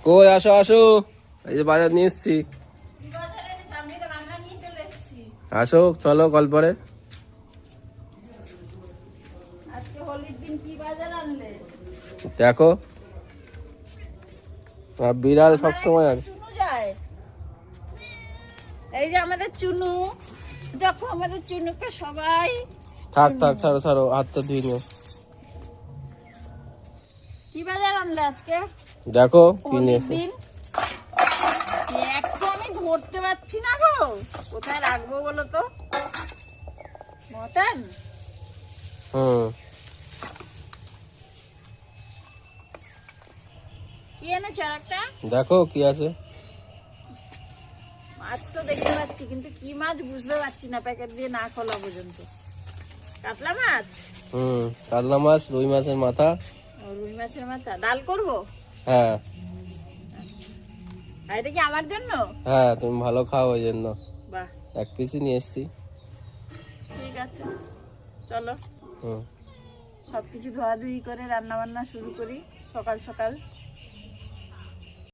কই আসো আসো, এই যে বাজার নিয়ে এসছি। আসো চলো গল্পরে। দেখো বিড়াল সবসময় আর এই যে আমাদের চুনু, দেখো আমাদের চুনুকে সবাই। থাক থাক, ছাড়ো ছাড়ো, হাতটা ধুই নিও। কি বাজার আনলে আজকে? দেখো কি হোলির নিয়েছে। দিন এক তো আমি ধরতে পারছি না গো, কোথায় রাখবো বলো তো? মটন কি এনেছো? আর একটা দেখো কি আছে। মাছ তো দেখতে পাচ্ছি, কিন্তু কি মাছ বুঝতে পারছি না প্যাকেট দিয়ে না খোলা পর্যন্ত। কাতলা মাছ? কাতলা মাছ, রুই মাছের মাথা। রুই মাছের মাথা ডাল করবো? হ্যাঁ। আর এটা কি আমার জন্য? হ্যাঁ তুমি ভালো খাও ওই জন্য বাহ, এক পিসই নিয়ে এসছি। ঠিক আছে চলো হুম। সবকিছু ধোয়াধুয়ি করে রান্না বান্না শুরু করি সকাল সকাল।